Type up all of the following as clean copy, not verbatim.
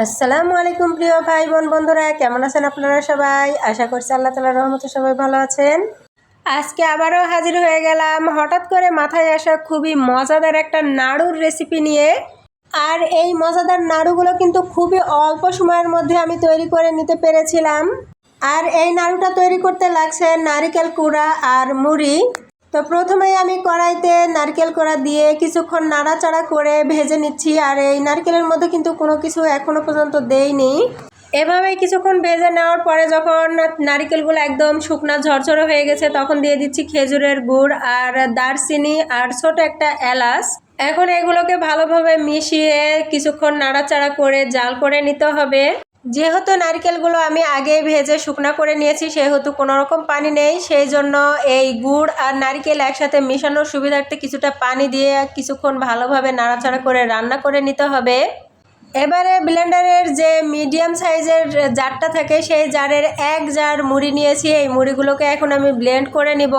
আসসালামু আলাইকুম প্রিয় ভাই বোন বন্ধুরা, কেমন আছেন আপনারা সবাই? আশা করছি আল্লাহ তাআলার রহমতে সবাই ভালো আছেন। আজকে আবারও হাজির হয়ে গেলাম হঠাৎ করে মাথায় আসা খুবই মজাদার একটা নাড়ুর রেসিপি নিয়ে। আর এই মজাদার নাড়ুগুলো কিন্তু খুবই অল্প সময়ের মধ্যে আমি তৈরি করে নিতে পেরেছিলাম। আর এই নাড়ুটা তৈরি করতে লাগছে নারিকেল কুড়া আর মুড়ি। তো প্রথমেই আমি কড়াইতে নারকেল কোড়া দিয়ে কিছুক্ষণ নাড়াচাড়া করে ভেজে নিচ্ছি। আর এই নারকেলের মধ্যে কিন্তু কোনো কিছু এখনো পর্যন্ত দেইনি। এভাবেই কিছুক্ষণ ভেজে নেওয়ার পরে যখন নারকেলগুলো একদম শুকনা ঝরঝরে হয়ে গেছে তখন দিয়ে দিচ্ছি খেজুরের গুড় আর দারচিনি আর ছোট একটা এলাচ। এখন এগুলোকে ভালোভাবে মিশিয়ে কিছুক্ষণ নাড়াচাড়া করে জাল করে নিতে হবে। যেহেতু নারকেলগুলো আমি আগে ভেজে শুকনা করে নিয়েছি সেহেতু কোনো রকম পানি নেই, সেই জন্য এই গুড় আর নারকেল একসাথে মেশানোর সুবিধার্থে কিছুটা পানি দিয়ে কিছুক্ষণ ভালোভাবে নাড়াচাড়া করে রান্না করে নিতে হবে। এবারে ব্লেন্ডারের যে মিডিয়াম সাইজের জারটা থাকে সেই জারের এক জার মুড়ি নিয়েছি। এই মুড়িগুলোকে এখন আমি ব্লেন্ড করে নিব।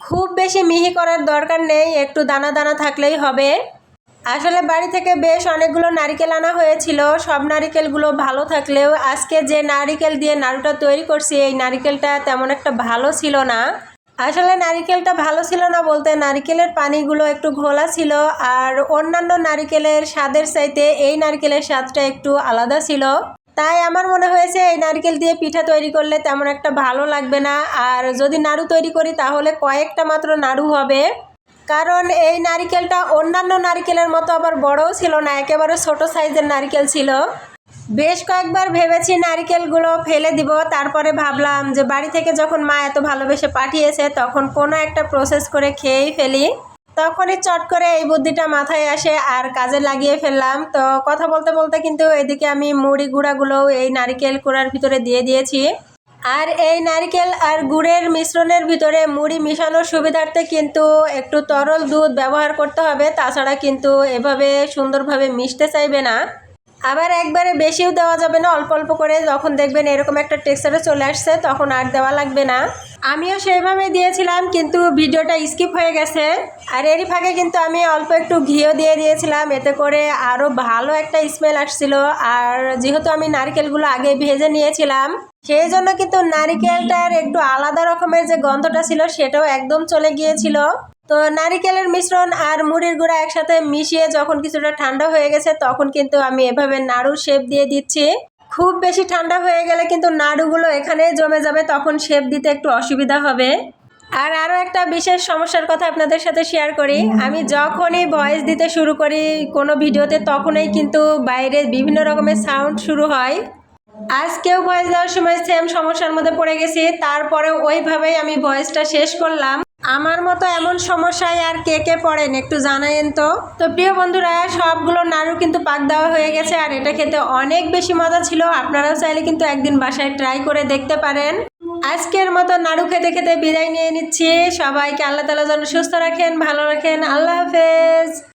খুব বেশি মিহি করার দরকার নেই, একটু দানা দানা থাকলেই হবে। আসলে বাড়ি থেকে বেশ অনেকগুলো নারকেল আনা হয়েছিল, সব নারকেলগুলো ভালো থাকলেও আজকে যে নারকেল দিয়ে নাড়ুটা তৈরি করছি এই নারকেলটা তেমন একটা ভালো ছিল না। আসলে নারকেলটা ভালো ছিল না বলতে নারকেলের পানিগুলো একটু ঘোলা ছিল, আর অন্যান্য নারকেলের স্বাদের চাইতে এই নারকেলের স্বাদটা একটু আলাদা ছিল। তাই আমার মনে হয়েছে এই নারকেল দিয়ে পিঠা তৈরি করলে তেমন একটা ভালো লাগবে না, আর যদি নাড়ু তৈরি করি তাহলে কয়েকটা মাত্র নাড়ু হবে। কারণ এই নারকেলটা অন্যান্য নারকেলের মতো আবার বড়ও ছিল না, একেবারে ছোট সাইজের নারকেল ছিল। বেশ কয়েকবার ভেবেছি নারকেলগুলো ফেলে দিব, তারপরে ভাবলাম যে বাড়ি থেকে যখন মা এত ভালোবেসে পাঠিয়েছে তখন কোনো একটা প্রসেস করে খেয়েই ফেলি। তখনই চট করে এই বুদ্ধিটা মাথায় আসে আর কাজে লাগিয়ে ফেললাম। তো কথা বলতে বলতে কিন্তু এদিকে আমি মুড়ি গুঁড়াগুলোও এই নারকেল কুড়ার ভিতরে দিয়ে দিয়েছি। আর এই নারকেল আর গুড়ের মিশ্রণের ভিতরে মুড়ি মিশানোর সুবিধার্থে কিন্তু একটু তরল দুধ ব্যবহার করতে হবে, তাছাড়া কিন্তু এভাবে সুন্দরভাবে মিশতে চাইবে না। আবার একবারে বেশিও দেওয়া যাবে না, অল্প অল্প করে যখন দেখবেন এরকম একটা টেক্সচারে চলে আসছে তখন আর দেওয়া লাগবে না। আমিও সেইভাবে দিয়েছিলাম কিন্তু ভিডিওটা স্কিপ হয়ে গেছে। আর এরই ফাঁকে কিন্তু আমি অল্প একটু ঘিও দিয়ে দিয়েছিলাম, এতে করে আরও ভালো একটা স্মেল আসছিল। আর যেহেতু আমি নারকেলগুলো আগে ভেজে নিয়েছিলাম সেই জন্য কিন্তু নারিকেলটার একটু আলাদা রকমের যে গন্ধটা ছিল সেটাও একদম চলে গিয়েছিল। তো নারিকেলের মিশ্রণ আর মুড়ির গুঁড়া একসাথে মিশিয়ে যখন কিছুটা ঠান্ডা হয়ে গেছে তখন কিন্তু আমি এভাবে নাড়ুর শেপ দিয়ে দিচ্ছি। খুব বেশি ঠান্ডা হয়ে গেলে কিন্তু নাড়ুগুলো এখানে জমে যাবে, তখন শেপ দিতে একটু অসুবিধা হবে। আর আরও একটা বিশেষ সমস্যার কথা আপনাদের সাথে শেয়ার করি, আমি যখনই ভয়েস দিতে শুরু করি কোনো ভিডিওতে তখনই কিন্তু বাইরে বিভিন্ন রকমের সাউন্ড শুরু হয়। আজকেও ভয়েস দেওয়ার সময় সেম সমস্যার মধ্যে পড়ে গেছি, তারপরে ওইভাবেই আমি ভয়েসটা শেষ করলাম। আমার মতো এমন সমস্যায় আর কে কে পড়েন একটু জানায়েন তো। তো প্রিয় বন্ধুরা, সবগুলো নাড়ু কিন্তু পাক দেওয়া হয়ে গেছে আর এটা খেতে অনেক বেশি মজা ছিল। আপনারাও চাইলে কিন্তু একদিন বাসায় ট্রাই করে দেখতে পারেন। আজকের মতো নাড়ু খেতে খেতে বিদায় নিয়ে নিচ্ছি। সবাইকে আল্লাহ তাআলা যেন সুস্থ রাখেন, ভালো রাখেন। আল্লাহ হাফেজ।